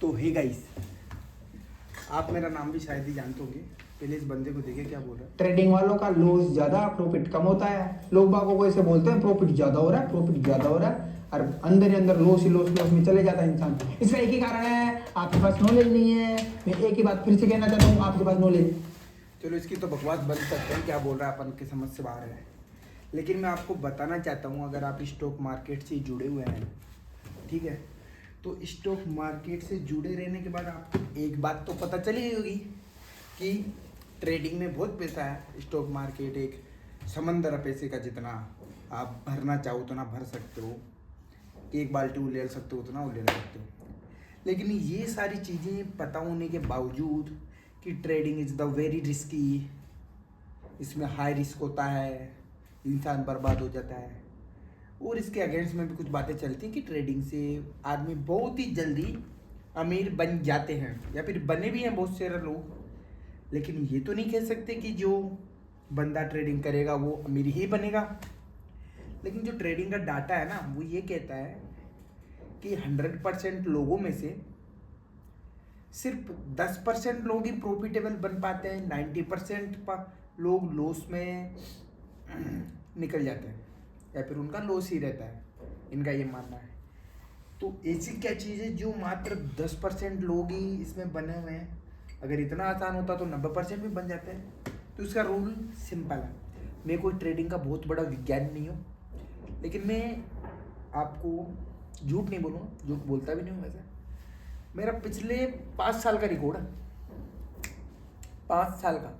तो hey guys, आप मेरा नाम भी शायद ही जानते होंगे। पहले इस बंदे को देखे क्या बोल रहा है। ट्रेडिंग वालों का लॉस ज्यादा प्रॉफिट कम होता है। लोग बागों को ऐसे बोलते हैं प्रॉफिट ज्यादा हो रहा है, प्रॉफिट ज्यादा हो रहा है, और अंदर ही अंदर लॉस ही लॉस लॉस में चले जाता है इंसान। इसका एक ही कारण है, आपके पास नॉलेज नहीं है। मैं एक ही बात फिर से कहना चाहता हूँ, आपके पास नॉलेज। चलो इसकी तो बकवास बंद करते हैं, क्या बोल रहा है अपन की समझ से बाहर है। लेकिन मैं आपको बताना चाहता हूँ, अगर आप स्टॉक मार्केट से जुड़े हुए हैं, ठीक है, तो स्टॉक मार्केट से जुड़े रहने के बाद आपको एक बात तो पता चली होगी कि ट्रेडिंग में बहुत पैसा है। स्टॉक मार्केट एक समंदर है पैसे का, जितना आप भरना चाहो उतना भर सकते हो, एक बाल्टी उलेल सकते हो उतना उलेल सकते हो। लेकिन ये सारी चीज़ें पता होने के बावजूद कि trading is the very risky, इसमें हाई रिस्क होता है, इंसान बर्बाद हो जाता है, और इसके अगेंस्ट में भी कुछ बातें चलती हैं कि ट्रेडिंग से आदमी बहुत ही जल्दी अमीर बन जाते हैं, या फिर बने भी हैं बहुत सारे लोग। लेकिन ये तो नहीं कह सकते कि जो बंदा ट्रेडिंग करेगा वो अमीर ही बनेगा। लेकिन जो ट्रेडिंग का डाटा है ना, वो ये कहता है कि 100% लोगों में से सिर्फ 10% लोग ही प्रॉफिटेबल बन पाते हैं, 90% लोग लॉस में निकल जाते हैं, या फिर उनका लॉस ही रहता है, इनका ये मानना है। तो ऐसी क्या चीज़ है जो मात्र 10% लोग ही इसमें बने हुए हैं। अगर इतना आसान होता तो 90% भी बन जाते हैं। तो इसका रूल सिंपल है। मैं कोई ट्रेडिंग का बहुत बड़ा विज्ञान नहीं हूँ, लेकिन मैं आपको झूठ नहीं बोलूँगा, झूठ बोलता भी नहीं हूँ वैसे। मेरा पिछले 5 साल का रिकॉर्ड है, 5 साल का।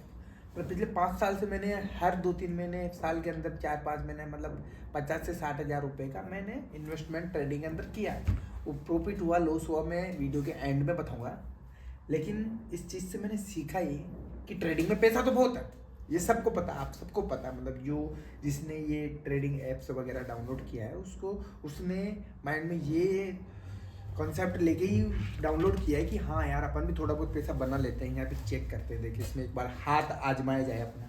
मतलब पिछले 5 साल से मैंने हर 2-3 महीने, एक साल के अंदर 4-5 महीने, मतलब 50 से 60 हज़ार रुपये का मैंने इन्वेस्टमेंट ट्रेडिंग के अंदर किया है। वो प्रॉफिट हुआ लॉस हुआ मैं वीडियो के एंड में बताऊंगा। लेकिन इस चीज़ से मैंने सीखा ये कि ट्रेडिंग में पैसा तो बहुत है, ये सबको पता, आप सबको पता। मतलब जो जिसने ये ट्रेडिंग ऐप्स वगैरह डाउनलोड किया है उसने माइंड में ये कॉन्सेप्ट लेके ही डाउनलोड किया है कि हाँ यार, अपन भी थोड़ा बहुत पैसा बना लेते हैं, यहाँ पे चेक करते हैं, देखिए इसमें एक बार हाथ आजमाया जाए अपना।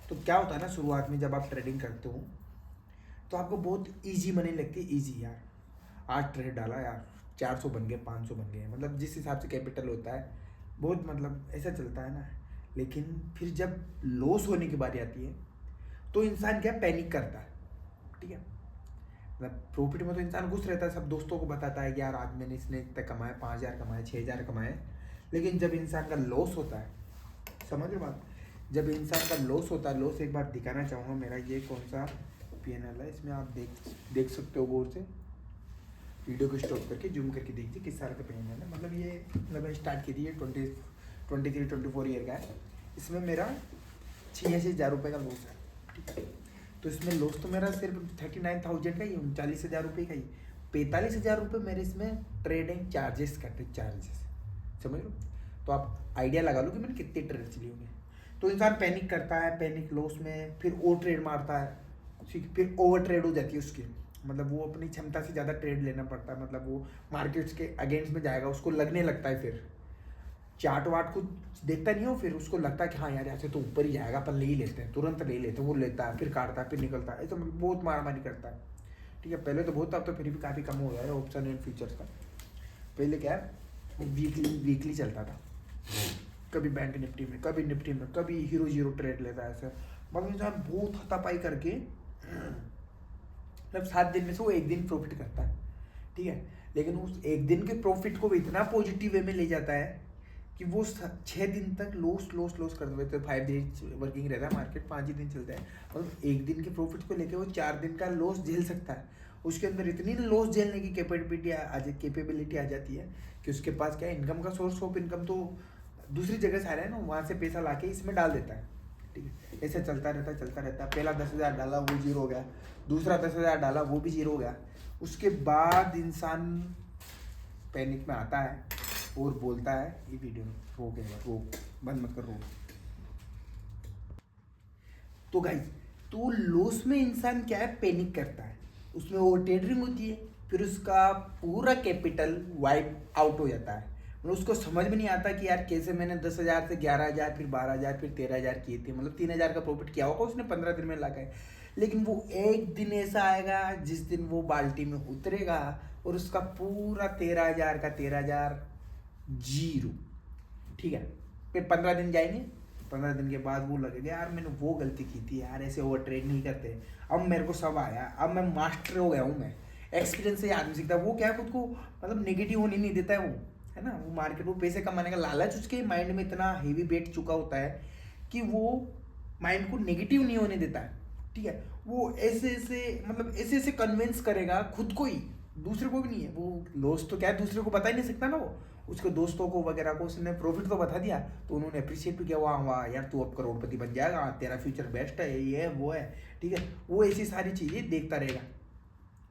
तो क्या होता है ना, शुरुआत में जब आप ट्रेडिंग करते हो तो आपको बहुत ईजी मनी लगती है। ईजी यार, आज ट्रेड डाला यार, 400 बन गए, 500 बन गए, मतलब जिस हिसाब से कैपिटल होता है बहुत, मतलब ऐसा चलता है ना। लेकिन फिर जब लॉस होने की बारी आती है तो इंसान क्या पैनिक करता है, ठीक है। मतलब प्रॉफिट में तो इंसान खुश रहता है, सब दोस्तों को बताता है कि यार आज मैंने इसने इतना कमाया, 5,000 कमाए, 6,000 कमाए। लेकिन जब इंसान का लॉस होता है, समझ लो बात, जब इंसान का लॉस होता है, लॉस एक बार दिखाना चाहूँगा। मेरा ये कौन सा PNL है, इसमें आप देख सकते हो गौर से, वीडियो को स्टॉप करके जूम करके देखिए किस साल का PNL है। मतलब ये मतलब स्टार्ट की थी ये 23-24 ईयर का है। इसमें मेरा 86,000 रुपये का लॉस है, ठीक है। तो इसमें लॉस तो मेरा सिर्फ 39,000 का ही, 39,000 रुपये का ही। 45,000 रुपये मेरे इसमें ट्रेडिंग चार्जेस कटे, चार्जेस, समझ लो। तो आप आइडिया लगा लो कि मैंने कितने ट्रेड लिए होंगे। तो इंसान पैनिक करता है, पैनिक लॉस में फिर और ट्रेड मारता है, ठीक, फिर ओवर ट्रेड हो जाती है उसकी। मतलब वो अपनी क्षमता से ज़्यादा ट्रेड लेना पड़ता है, मतलब वो मार्केट्स के अगेंस्ट में जाएगा, उसको लगने लगता है, फिर चार्ट वार्ट कुछ देखता नहीं हो, फिर उसको लगता है कि हाँ यार ऐसे तो ऊपर ही जाएगा, अपन ले ही लेते हैं, तुरंत ले लेते हैं। वो लेता है, फिर काटता है, फिर निकलता है, ऐसा बहुत मारामारी करता है, ठीक है। पहले तो बहुत था, अब तो फिर भी काफ़ी कम हो गया है ऑप्शन एंड फीचर्स का। पहले क्या है, वीकली चलता था, कभी बैंक निफ्टी में, कभी निफ्टी में, कभी हीरो ट्रेड लेता है ऐसा। मतलब इंसान बहुत हाथापाई करके, मतलब 7 दिन में से वो एक दिन प्रॉफिट करता है, ठीक है। लेकिन उस एक दिन के प्रॉफिट को इतना पॉजिटिव वे में ले जाता है कि वो 6 दिन तक लॉस कर देते हैं। 5 डेज वर्किंग रहता है मार्केट, 5 ही दिन चलता है। मतलब एक दिन के प्रॉफिट को लेके वो 4 दिन का लॉस झेल सकता है। उसके अंदर इतनी लॉस झेलने की कैपेबिलिटी आ जाती है कि उसके पास क्या इनकम का सोर्स ऑफ इनकम तो दूसरी जगह से आ रहा है ना, वहाँ से पैसा ला के इसमें डाल देता है, ठीक है। ऐसे चलता रहता है। पहला 10,000 डाला, वो जीरो हो गया, दूसरा 10,000 डाला, वो भी जीरो हो गया। उसके बाद इंसान पैनिक में आता है और बोलता है, ये वीडियो में रोक, बंद मत कर, रोक। तो गाइस, तो लॉस में इंसान क्या है, पैनिक करता है, उसमें ओवर ट्रेडिंग होती है, फिर उसका पूरा कैपिटल वाइप आउट हो जाता है। मतलब उसको समझ में नहीं आता कि यार कैसे मैंने 10,000 से 11,000, फिर 12,000, फिर 13,000 किए थे। मतलब 3,000 का प्रॉफिट किया होगा उसने 15 दिन में लगा है। लेकिन वो एक दिन ऐसा आएगा जिस दिन वो बाल्टी में उतरेगा और उसका पूरा 13,000 का 13,000 जीरो। ठीक है, फिर 15 दिन जाएंगे, 15 दिन के बाद वो लगेगा यार मैंने वो गलती की थी यार, ऐसे ओवर ट्रेड नहीं करते। अब मेरे को सब आया, अब मैं मास्टर हो गया हूँ। मैं एक्सपीरियंस से आदमी सीखता है। वो क्या है, खुद को मतलब नेगेटिव होने नहीं देता है वो, है ना। वो मार्केट, वो पैसे कमाने का लालच उसके माइंड में इतना हेवी बैठ चुका होता है कि वो माइंड को नेगेटिव नहीं होने देता है। ठीक है, वो ऐसे ऐसे मतलब ऐसे ऐसे कन्विंस करेगा खुद को ही, दूसरे को भी नहीं है। वो लॉस तो क्या है, दूसरे को बता ही नहीं सकता ना। वो उसके दोस्तों को वगैरह को उसने प्रॉफिट तो बता दिया, तो उन्होंने अप्रिशिएट भी किया, वाह वाह यार तू अब करोड़पति बन जाएगा, तेरा फ्यूचर बेस्ट है, ये है वो है। ठीक है, वो ऐसी सारी चीज़ें देखता रहेगा।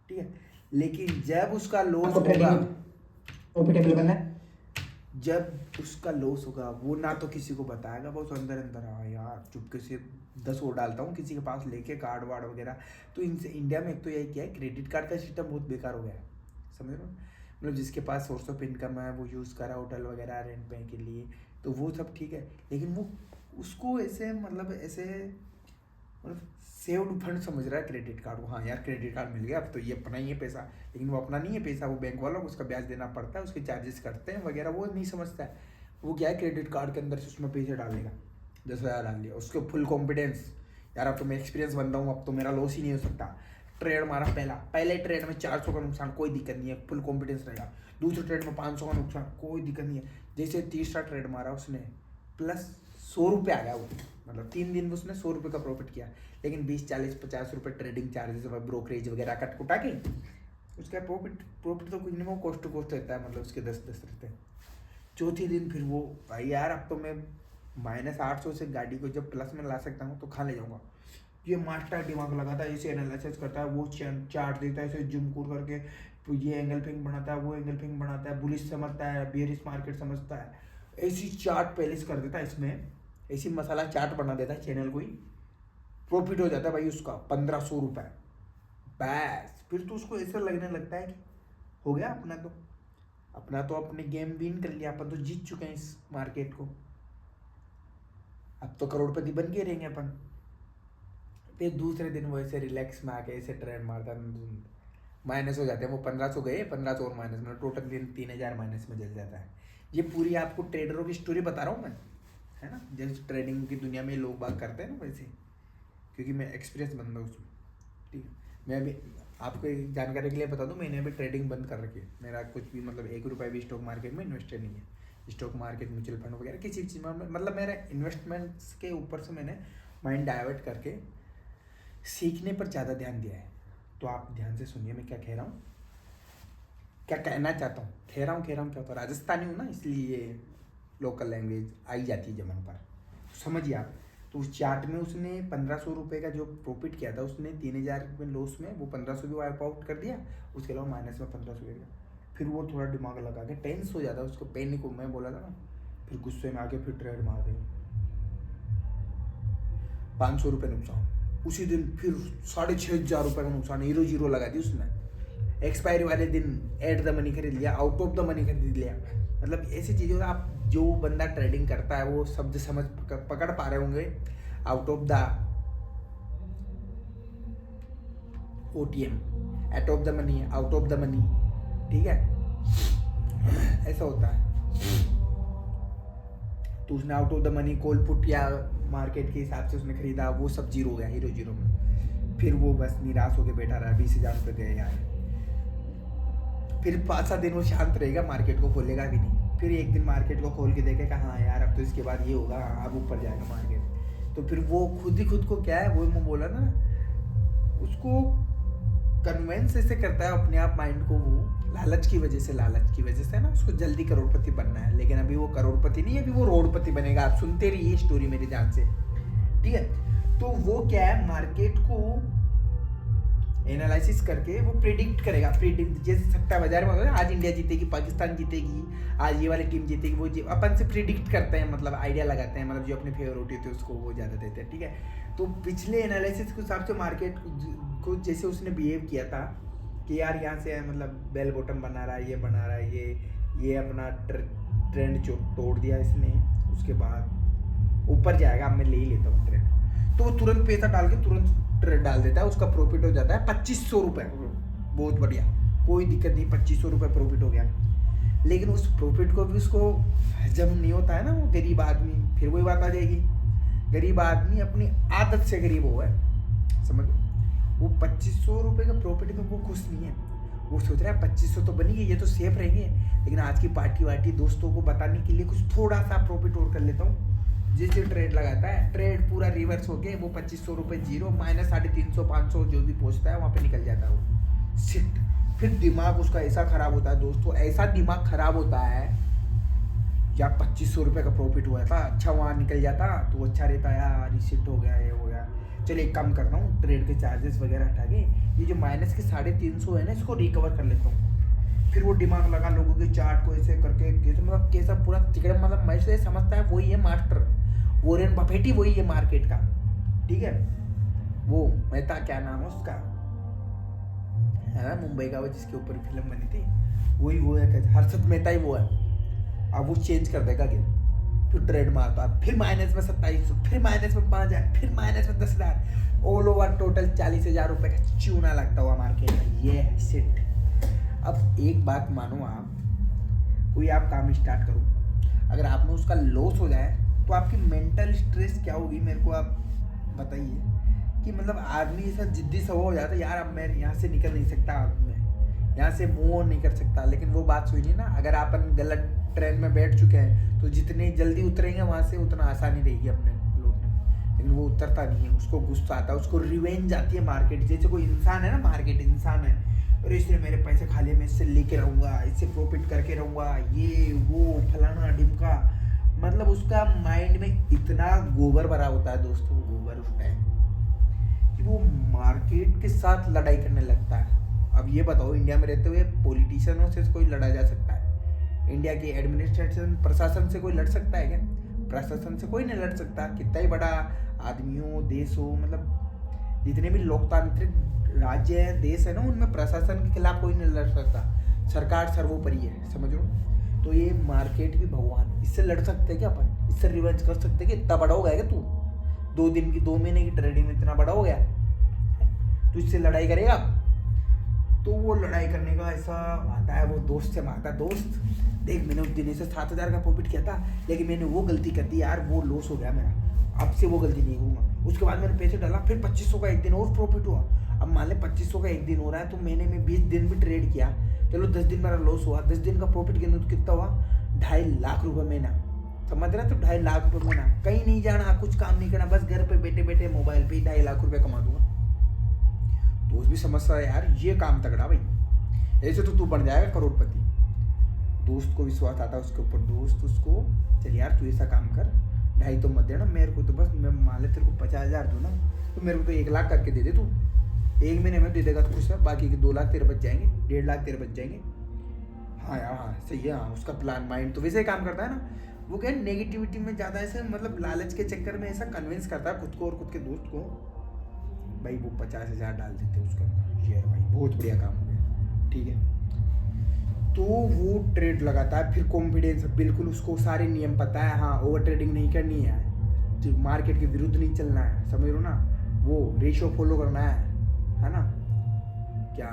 ठीक है, लेकिन जब उसका लॉस होगा, प्रॉफिटेबल बनना है, जब उसका लॉस होगा वो ना तो किसी को बताएगा, वो अंदर अंदर यार चुपके से 10 और डालता हूँ किसी के पास लेके कार्ड वार्ड वगैरह। तो इनसे इंडिया में एक तो यही क्या है, क्रेडिट कार्ड का सिस्टम बहुत बेकार हो गया है, समझ रहे हो। मतलब जिसके पास सोर्स ऑफ इनकम है वो यूज़ करा होटल वगैरह रेंट पे के लिए, तो वो सब ठीक है। लेकिन वो उसको ऐसे मतलब ऐसे मतलब सेव्ड फंड समझ रहा है क्रेडिट कार्ड को। हाँ यार क्रेडिट कार्ड मिल गया, अब तो ये अपना ही है पैसा, लेकिन वो अपना नहीं है पैसा, वो बैंक वालों को उसका ब्याज देना पड़ता है, उसके चार्जेस करते हैं वगैरह, वो नहीं समझता है। वो क्या है, क्रेडिट कार्ड के अंदर से उसमें पैसे डालेगा, 10,000 डाल दिया, उसके फुल कॉन्फिडेंस, यार अब तो मैं एक्सपीरियंस बंदा हूँ, अब तो मेरा लॉस ही नहीं हो सकता। ट्रेड मारा पहले ट्रेड में 400 का नुकसान, कोई दिक्कत नहीं है, फुल कॉन्फिडेंस रहेगा। दूसरे ट्रेड में 500 का नुकसान, कोई दिक्कत नहीं है। जैसे तीसरा ट्रेड मारा उसने, प्लस 100 रुपये आ गया वो, मतलब 3 दिन में उसने 100 रुपये का प्रॉफिट किया। लेकिन 20, 40, 50 रुपये ट्रेडिंग चार्जेस, ब्रोकरेज वगैरह कट कुटा के उसका प्रॉफिट तो कुछ नहीं, वो कोस्ट टू कोस्ट रहता है, मतलब उसके 10-10 रहते हैं। चौथे दिन फिर वो भाई यार अब तो मैं -800 से गाड़ी को जब प्लस में ला सकता हूँ तो खा ले जाऊँगा। ये मास्टर दिमाग लगाता है, ऐसे एनालिसिस करता है, वो चार्ट देता है, ऐसे जूम कर करके, तो ये एंगल फिंग बनाता है, वो एंगल फिंग बनाता है, बुलिश समझता है, बेयरिश मार्केट समझता है, ऐसी चार्ट पहले से कर देता है, इसमें ऐसी मसाला चार्ट बना देता है चैनल को ही। प्रॉफिट हो जाता है भाई उसका 1500 रुपये बस। फिर तो उसको ऐसा लगने लगता है कि हो गया अपना तो अपने गेम विन कर लिया, अपन तो जीत चुके हैं इस मार्केट को, अब तो करोड़पति बन के रहेंगे अपन। फिर दूसरे दिन वो ऐसे रिलैक्स में आके ऐसे ट्रेड मारता, माइनस हो जाते हैं वो 1500 गए, 1500 और माइनस में, टोटल 3000 माइनस में जल जाता है। ये पूरी आपको ट्रेडरों की स्टोरी बता रहा हूँ मैं, है ना, जैसे ट्रेडिंग की दुनिया में लोग बात करते हैं ना वैसे, क्योंकि मैं एक्सपीरियंस बंदा हूँ उसमें। ठीक है, मैं अभी आपको एक जानकारी के लिए बता दूँ, मैंने अभी ट्रेडिंग बंद कर रखी है। मेरा कुछ भी मतलब 1 रुपये भी स्टॉक मार्केट में इन्वेस्टेड नहीं है। स्टॉक मार्केट, म्यूचुअल फंड वगैरह किसी चीज़ में मतलब मेरा इन्वेस्टमेंट्स के ऊपर से मैंने माइंड डाइवर्ट करके सीखने पर ज़्यादा ध्यान दिया है। तो आप ध्यान से सुनिए मैं क्या कह रहा हूँ, क्या कहना चाहता हूँ। कह रहा हूँ क्या होता है, राजस्थानी हूँ ना, इसलिए लोकल लैंग्वेज आई जाती है जमन पर, समझिए आप। तो उस चार्ट में उसने 1500 रुपये का जो प्रॉफिट किया था, उसने 3000 में लॉस में वो 1500 भी वाइप आउट कर दिया, उसके अलावा माइनस में 1500 गया। फिर वो थोड़ा दिमाग लगा के टेंस हो जाता है, उसको पैनिक को मैं बोला था ना, फिर गुस्से में आके फिर ट्रेड मार दे, 500 रुपये नुकसान उसी दिन। फिर 6500 रुपये का नुकसान, 0 लगा दी उसने। एक्सपायरी वाले दिन एट द मनी खरीद लिया, आउट ऑफ द मनी खरीद लिया। मतलब ऐसी चीज़ों आप, जो बंदा ट्रेडिंग करता है वो शब्द समझ पकड़ पा रहे होंगे, out of the OTM, at of the money, out of the money, ठीक है, ऐसा होता है। तो उसने out of the money call put या मार्केट के हिसाब से उसने खरीदा, वो सब 0 हो गया, 0 में। फिर वो बस निराश होकर बैठा रहा, 20,000 रुपये गए यार। फिर 5-7 दिन वो शांत रहेगा, मार्केट को खोलेगा भी नहीं। फिर एक दिन मार्केट को खोल के देखेगा, हाँ यार अब तो इसके बाद ये होगा, अब ऊपर जाएगा मार्केट। तो फिर वो खुद ही खुद को क्या है, वो मैं बोला ना, उसको कन्वेंस ऐसे करता है अपने आप माइंड को, वो लालच की वजह से ना, उसको जल्दी करोड़पति बनना है। लेकिन अभी वो करोड़पति नहीं है, अभी वो रोडपति बनेगा। आप सुनते रहिए स्टोरी मेरे ध्यान से, ठीक है। तो वो क्या है, मार्केट को एनालिसिस करके वो प्रेडिक्ट करेगा, जैसे सट्टा बाजार में होता है, आज इंडिया जीतेगी, पाकिस्तान जीतेगी, आज ये वाली टीम जीतेगी, वो अपन से प्रेडिक्ट करते हैं, मतलब आइडिया लगाते हैं, मतलब जो अपने फेवर होती है उसको वो ज़्यादा देते हैं, ठीक है। तो पिछले एनालिसिस के हिसाब से मार्केट को जैसे उसने बिहेव किया था कि यार यहाँ से मतलब बेल बॉटम बना रहा है, ये बना रहा है, ये अपना ट्रेंड जो तोड़ दिया इसने, उसके बाद ऊपर जाएगा, अब मैं ले ही लेता हूँ ट्रेंड। तो वो तुरंत पैसा डाल के तुरंत ट्रेड डाल देता है, उसका प्रॉफिट हो जाता है 2500 रुपये। बहुत बढ़िया, कोई दिक्कत नहीं, 2500 रुपये प्रॉफिट हो गया। लेकिन उस प्रॉफिट को भी उसको हजम नहीं होता है ना, वो गरीब आदमी। फिर वही बात आ जाएगी, गरीब आदमी अपनी आदत से गरीब हुआ है, समझ लो। वो 2500 रुपये का प्रॉफिट में वो खुश नहीं है, वो सोच रहा है 2500 तो बनी गई, ये तो सेफ रहेंगे, लेकिन आज की पार्टी वार्टी दोस्तों को बताने के लिए कुछ थोड़ा सा प्रॉफिट और कर लेता हूँ। जैसे ट्रेड लगाता है, ट्रेड पूरा रिवर्स होके वो 2500 रुपये जीरो, माइनस 350 500 जो भी पहुँचता है वहाँ पे निकल जाता है वो सिट। फिर दिमाग उसका ऐसा खराब होता है दोस्तों, ऐसा दिमाग खराब होता है, या 2500 रुपये का प्रॉफिट हुआ था, अच्छा वहाँ निकल जाता तो अच्छा रहता, यार रिसिप्ट हो गया, ये हो गया, चलिए एक काम करता हूँ, ट्रेड के चार्जेस वगैरह हटा के ये जो माइनस के 350 है ना, इसको रिकवर कर लेता हूँ। फिर वो दिमाग लगा लोगों के चार्ट को ऐसे करके, कैसे मतलब कैसा पूरा तिकड़े, मतलब मैं से समझता है वही है मास्टर, वॉरेन बफेट ही वही है मार्केट का, ठीक है। वो मेहता, क्या नाम है उसका, है ना मुंबई का, वो जिसके ऊपर फिल्म बनी थी, वही वो है, हर्षद मेहता ही वो है। अब वो चेंज कर देगा गेम, फिर ट्रेड मारता है, फिर माइनस में 2700, फिर माइनस में 5000, फिर माइनस में 10,000, ऑल ओवर टोटल 40,000 रुपये का चूना लगता हुआ मार्केट में, ये है शिट। अब एक बात मानो, आप कोई आप काम स्टार्ट करो, अगर आप में उसका लॉस हो जाए तो आपकी मेंटल स्ट्रेस क्या होगी, मेरे को आप बताइए। कि मतलब आदमी ऐसा जिद्दी सा हो जाता है, यार अब मैं यहाँ से निकल नहीं सकता, अब मैं यहाँ से मूव ऑन नहीं कर सकता। लेकिन वो बात सुनिए ना, अगर अपन गलत ट्रेन में बैठ चुके हैं तो जितनी जल्दी उतरेंगे वहाँ से उतना आसानी रहेगी अपने लौटने में, लेकिन वो उतरता नहीं है, उसको गुस्सा आता है, उसको रिवेंज आती है मार्केट। जैसे कोई इंसान है ना, मार्केट इंसान है, और इसलिए मेरे पैसे खाली, मैं इससे लेके रहूँगा, इससे प्रॉफिट करके रहूँगा, ये वो फलाना ढिमका, मतलब उसका माइंड में इतना गोबर भरा होता है दोस्तों, गोबर उस टाइम कि वो मार्केट के साथ लड़ाई करने लगता है। अब ये बताओ, इंडिया में रहते हुए पॉलिटिशियनों से कोई लड़ा जा सकता है? इंडिया के एडमिनिस्ट्रेशन प्रशासन से कोई लड़ सकता है क्या? प्रशासन से कोई नहीं लड़ सकता, कितना ही बड़ा आदमी हो, देश हो, मतलब जितने भी लोकतांत्रिक राज्य हैं, देश है ना, उनमें प्रशासन के खिलाफ कोई नहीं लड़ सकता, सरकार सर्वोपरि है, समझ लो। तो ये मार्केट भी भगवान, इससे लड़ सकते हैं क्या अपन? इससे रिवेंज कर सकते हैं कि इतना बड़ा हो गया क्या तू? 2 दिन की 2 महीने की ट्रेडिंग में इतना बड़ा हो गया, तो इससे लड़ाई करेगा? तो वो लड़ाई करने का ऐसा आता है, वो दोस्त से मारता, दोस्त देख मैंने उस दिन से 7,000 का प्रॉफिट किया था, लेकिन मैंने वो गलती कर दी यार, वो लॉस हो गया मेरा, अब से वो गलती नहीं करूँगा। उसके बाद मैंने पैसे डाला, फिर 2500 का एक दिन और प्रॉफिट हुआ। अब मान ले 2500 का एक दिन हो रहा है, तो महीने में 20 दिन भी ट्रेड किया, चलो 10 दिन मेरा लॉस हुआ, 10 दिन का प्रॉफिट गिनो तो कितना हुआ? 2.5 लाख रुपये महीना, समझ रहा? तो 2.5 लाख रुपये महीना, कहीं नहीं जाना, कुछ काम नहीं करना, बस घर पे बैठे बैठे मोबाइल पे 2.5 लाख रुपये कमा दूंगा। दोस्त भी समझता है यार ये काम तगड़ा भाई, ऐसे तो तू बन जाएगा करोड़पति। दोस्त को विश्वास आता है उसके ऊपर, दोस्त उसको, चल यार तू ऐसा काम कर, 2.5 तो मत देना मेरे को, तो बस मैं मान ले तेरे को 50,000 दूँ ना, तो मेरे को तो 1 लाख करके दे दे तू, 1 महीने में दे देगा तो खुश है, बाकी के 2 लाख तेरे बच जाएंगे, 1.5 लाख तेरे बच जाएंगे। हाँ यार, हाँ सही है, हाँ उसका प्लान माइंड तो वैसे ही काम करता है ना। वो क्या नेगेटिविटी में ज़्यादा ऐसे, मतलब लालच के चक्कर में ऐसा कन्विंस करता है खुद को और खुद के दोस्त को, भाई वो 50,000 डाल देते उसके अंदर, शेयर भाई बहुत बढ़िया काम हो गया, ठीक है। तो वो ट्रेड लगाता है, फिर कॉन्फिडेंस बिल्कुल, उसको सारे नियम पता है, हाँ ओवर ट्रेडिंग नहीं करनी है, जो मार्केट के विरुद्ध नहीं चलना है, समझ लो ना, वो रेशियो फॉलो करना है ना, क्या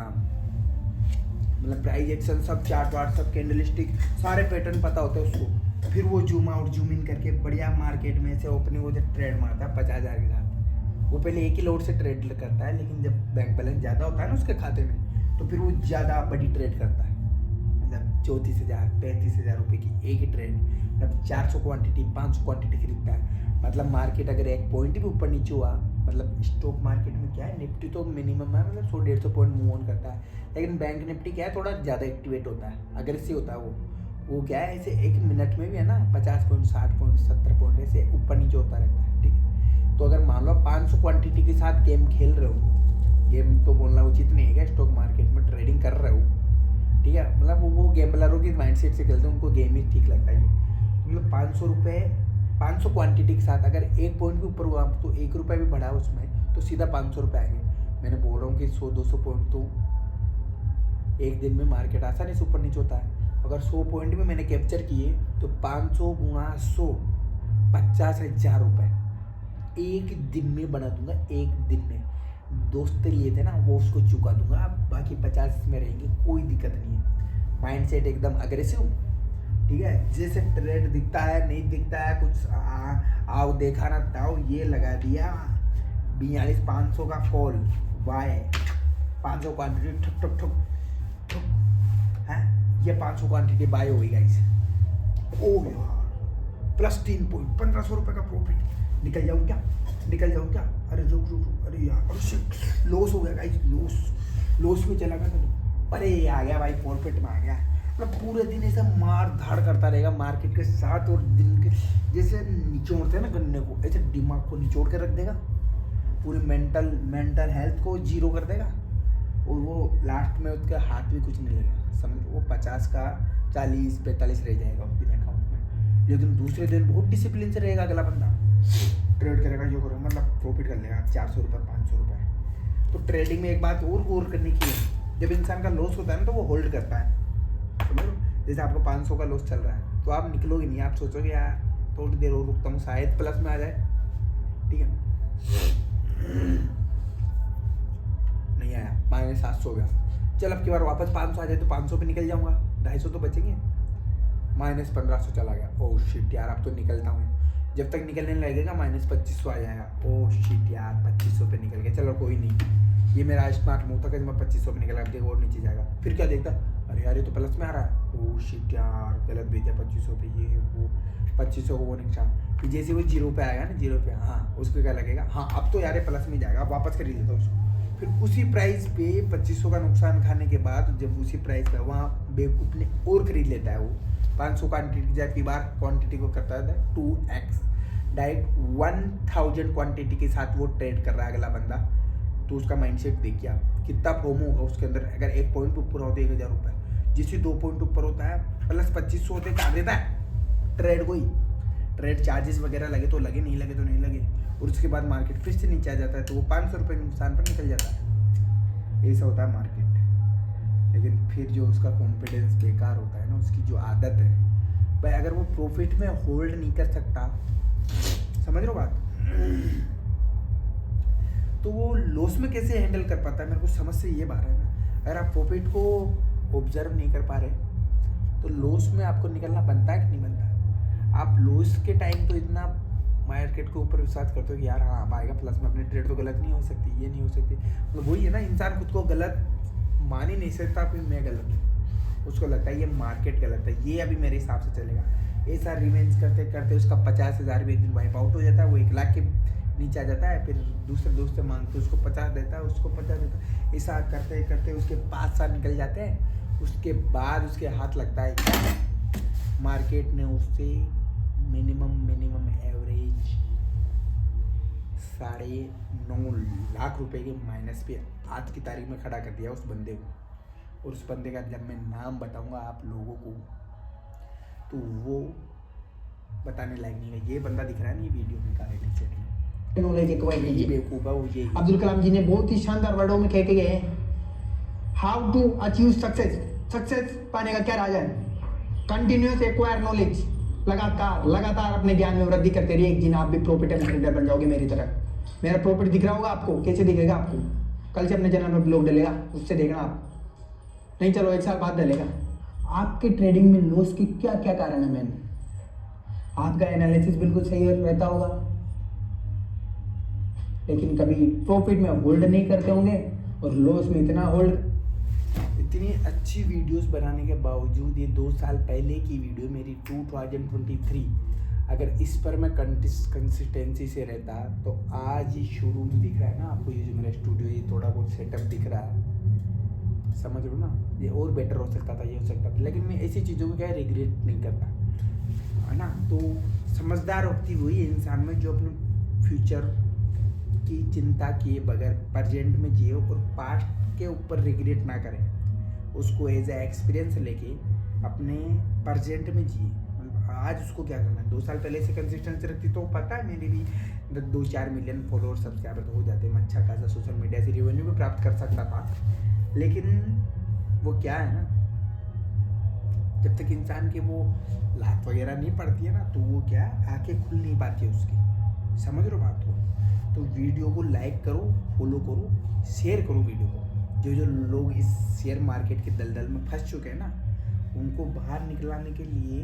मतलब प्राइस एक्शन, सब चार्ट वार्ट, सब कैंडलस्टिक, सारे पैटर्न पता होता है उसको। फिर वो जूम आउट जूम इन करके बढ़िया मार्केट में से ओपनिंग हो जाए, ट्रेड मारता है 50,000 के साथ। वो पहले एक ही लोड से ट्रेड करता है, लेकिन जब बैंक बैलेंस ज़्यादा होता है ना उसके खाते में, तो फिर वो ज़्यादा बड़ी ट्रेड करता है, मतलब 34,000 35,000 रुपये की एक ही ट्रेड, मतलब 400 क्वांटिटी 500 क्वांटिटी खरीदता है। मतलब मार्केट अगर एक पॉइंट भी ऊपर नीचे हुआ, मतलब स्टॉक मार्केट में क्या है, निफ्टी तो मिनिमम है, मतलब 100-150 पॉइंट मूव ऑन करता है, लेकिन बैंक निफ्टी क्या है, थोड़ा ज़्यादा एक्टिवेट होता है, अग्रेसिव होता है वो क्या है, ऐसे 1 मिनट में भी है ना 50 पॉइंट 60 पॉइंट 70 पॉइंट ऐसे ऊपर नीचे होता रहता है, ठीक है। तो अगर मान लो 500 क्वांटिटी के साथ गेम खेल रहे हो, गेम तो बोलना उचित नहीं है क्या, स्टॉक मार्केट में ट्रेडिंग कर रहे हो, ठीक है, मतलब वो गेमलरों की माइंडसेट से खेलते हैं, उनको गेम ही ठीक लगता है ये। मतलब 500 रुपये 500 क्वांटिटी के साथ अगर 1 पॉइंट भी ऊपर हुआ तो 1 रुपये भी बढ़ा उसमें, तो सीधा 500 रुपये आएंगे। मैंने बोल रहा हूँ कि 100-200 पॉइंट तो एक दिन में मार्केट आसानी से ऊपर नीचे होता है। अगर 100 पॉइंट भी मैंने कैप्चर किए तो 500 गुणा 100 50,000 रुपये एक दिन में बना दूंगा, एक दिन में। दोस्त लिए थे ना वो उसको चुका दूंगा, बाकी 50 में रहेंगे, कोई दिक्कत नहीं है। माइंडसेट एकदम अग्रेसिव, ठीक है। जैसे ट्रेड दिखता है नहीं दिखता है कुछ आओ देखा ना ताओ, ये लगा दिया 42,500 का कॉल बाय, 500 क्वांटिटी ठुक ठुक ठुक ठुक है, ये 500 क्वांटिटी बाय हो गई गाइस। ओ यार +3 पॉइंट 1500 रुपये का प्रॉफिट। निकल जाऊँ क्या, अरे रुक, अरे यार अरे शिट, लॉस हो गया गाइस, लॉस में चला गया तो अरे आ गया भाई, प्रॉफिट में आ गया। मतलब पूरे दिन ऐसा मार धाड़ करता रहेगा मार्केट के साथ, और दिन के जैसे निचोड़ते हैं ना गन्ने को, ऐसे दिमाग को निचोड़ के रख देगा, पूरी मेंटल हेल्थ को जीरो कर देगा, और वो लास्ट में उसके हाथ भी कुछ नहीं लगेगा, समझ। वो 50 का 40-45 रह जाएगा उस दिन अकाउंट में। लेकिन दूसरे दिन बहुत डिसिप्लिन से रहेगा अगला बंदा, ट्रेड करेगा, जो करेगा, मतलब प्रॉफिट कर लेगा 400 रुपये 500 रुपये। तो ट्रेडिंग में एक बात और गौर करने की है, जब इंसान का लॉस होता है ना तो वो होल्ड करता है, समझ लो। जैसे आपका 500 का लॉस चल रहा है तो आप निकलोगे नहीं, आप सोचोगे यार थोड़ी देर और रुकता हूँ शायद प्लस में आ जाए, ठीक है। नहीं आया, -700 हो गया, चल अब की बार वापस 500 आ जाए तो 500 पे निकल जाऊंगा, 250 तो बचेंगे। -1500 चला गया, ओह शिट यार अब तो निकलता हूँ। जब तक निकलने लगेगा -2500 आ जाएगा, ओह शिट यार 2500 पे निकल गया, चलो कोई नहीं, ये मेरा स्मार्ट मूव था कि मैं 2500 पे निकल गया, देखो और नीचे जाएगा। फिर क्या देखता, अरे यार ये तो प्लस में आ रहा है, ओह शिट यार गलत भेजा 2500 पे, ये वो 2500 को वो नुकसान। फिर जैसे वो 0 पे आएगा ना, 0 पे, हाँ उसको क्या लगेगा, हाँ अब तो यार प्लस में जाएगा, अब वापस खरीद लेता हूँ उसको। फिर उसी प्राइस पे 2500 का नुकसान खाने के बाद जब उसी प्राइस पे वहाँ बेवकूफ़ ने और खरीद लेता है, वो 500 क्वान्टिटी जाती बार क्वांटिटी को करता है 2x, डायरेक्ट 1000 क्वांटिटी के साथ वो ट्रेड कर रहा है अगला बंदा। तो उसका माइंडसेट देखिए आप, कितना प्रोमो होगा उसके अंदर। अगर 1 पॉइंट ऊपर होता है 1000 रुपये, जिससे 2 पॉइंट ऊपर होता है प्लस 2500 होते कर देता है ट्रेड को ही। ट्रेड चार्जेस वगैरह लगे तो लगे, नहीं लगे तो नहीं लगे, और उसके बाद मार्केट फिर से नीचे आ जाता है तो वो 500 रुपये नुकसान पर निकल जाता है। ऐसा होता है मार्केट। लेकिन फिर जो उसका कॉन्फिडेंस बेकार होता है ना, उसकी जो आदत है भाई, अगर वो प्रॉफिट में होल्ड नहीं कर सकता, समझ रहे हो बात, तो वो लॉस में कैसे हैंडल कर पाता है। मेरे को समझ से ये बात है ना, अगर आप प्रॉफिट को ऑब्जर्व नहीं कर पा रहे तो लॉस में आपको निकलना बनता है कि नहीं बनता। आप लॉस के टाइम तो इतना मार्केट के ऊपर विश्वास करते हो कि यार हाँ अब आएगा प्लस में, अपनी ट्रेड तो गलत नहीं हो सकती, ये नहीं हो सकती। मतलब वही है ना, इंसान खुद को गलत मान ही नहीं सकता कि मैं गलत हूँ, उसको लगता है ये मार्केट गलत है, ये अभी मेरे हिसाब से चलेगा। ऐसा रिवेंज करते करते उसका 50,000 भी एक दिन वाइप आउट हो जाता है, वो 1 लाख के नीचे आ जाता है। फिर दूसरे दोस्त से मांगते उसको 50 देता है, उसको 50 देता है, ऐसा करते करते उसके 5 साल निकल जाते हैं। उसके बाद उसके हाथ लगता है मार्केट ने उससे मिनिमम एवरेज 9.5 लाख रुपए के माइनस पे आज की तारीख में खड़ा कर दिया उस बंदे को। और उस बंदे का जब मैं नाम बताऊंगा आप लोगों को तो वो बताने लायक नहीं है। ये बंदा दिख रहा है ना, ये वीडियो में करेक्ट सेट में नॉलेज एक्वायर ये कीजिए। बेवकूफ़ है वो, ये अब्दुल कलाम जी ने बहुत ही शानदार वर्डों में कह के गए हैं, how to achieve success. Success पाने का क्या राज है, कंटिन्यूअस एक्वायर नॉलेज, लगातार अपने ज्ञान में वृद्धि करते रहिए। एक दिन आप भी प्रॉफिटेबल ट्रेडर बन जाओगे मेरी तरह। मेरा प्रॉफिट दिख रहा होगा आपको, कैसे दिखेगा आपको, कल से अपने चैनल में ब्लॉग डलेगा, उससे देखना आप, नहीं चलो 1 साल बाद डलेगा। आपके ट्रेडिंग में लॉस के क्या क्या कारण है, मैंने आपका एनालिसिस बिल्कुल सही रहता होगा, लेकिन कभी प्रॉफिट में होल्ड नहीं करते होंगे और लॉस में इतना होल्ड। इतनी अच्छी वीडियोस बनाने के बावजूद ये 2 साल पहले की वीडियो मेरी 2023, अगर इस पर मैं कंसिस्टेंसी से रहता तो आज ही शुरू में दिख रहा है ना आपको, ये जो मेरा स्टूडियो, ये थोड़ा बहुत सेटअप दिख रहा है, समझ लो ना, ये और बेटर हो सकता था, ये हो सकता था। लेकिन मैं ऐसी चीज़ों को क्या रिग्रेट नहीं करता, है ना। तो समझदार व्यक्ति वही है इंसान में जो अपने फ्यूचर की चिंता किए बगैर प्रेजेंट में जिए और पास्ट के ऊपर रिग्रेट ना करे, उसको एज ए एक्सपीरियंस लेके अपने प्रेजेंट में जिए। आज उसको क्या करना है, 2 साल पहले से कंसिस्टेंसी रखती तो पता है मेरी भी 2-4 मिलियन फॉलोअर सब्सक्राइबर तो हो जाते, मैं अच्छा खासा सोशल मीडिया से रेवेन्यू भी प्राप्त कर सकता था। लेकिन वो क्या है ना, जब तक इंसान की वो लात वगैरह नहीं पड़ती है ना, तो वो क्या आंखें खुल नहीं पाती है उसकी, समझ रहे हो बात को। तो वीडियो को लाइक करो, फॉलो करो, शेयर करो वीडियो को। जो लोग इस शेयर मार्केट के दलदल में फंस चुके हैं ना, उनको बाहर निकलाने के लिए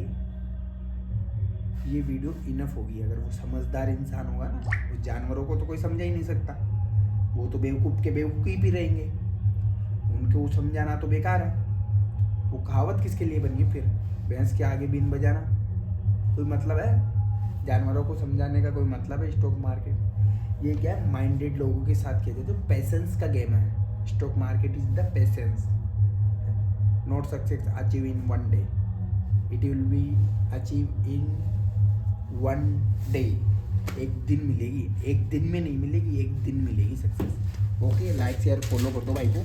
ये वीडियो इनफ होगी। अगर वो समझदार इंसान होगा ना, वो जानवरों को तो कोई समझा ही नहीं सकता, वो तो बेवकूफ़ के बेवकूफ़ ही रहेंगे, उनको समझाना तो बेकार है। वो कहावत किसके लिए बनी फिर, भैंस के आगे बीन बजाना कोई मतलब है? जानवरों को समझाने का कोई मतलब है? स्टॉक मार्केट ये क्या है, माइंडेड लोगों के साथ खेलते, तो पेशेंस का गेम है। Stock market is the patience, not success achieve in one day, it will be achieve in one day. एक दिन मिलेगी, एक दिन में नहीं मिलेगी, एक दिन मिलेगी success. Okay, like share follow कर दो भाई को,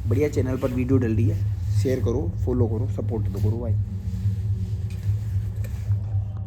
बढ़िया चैनल पर वीडियो डल रही है, शेयर करो, फॉलो करो, सपोर्ट दो करो भाई।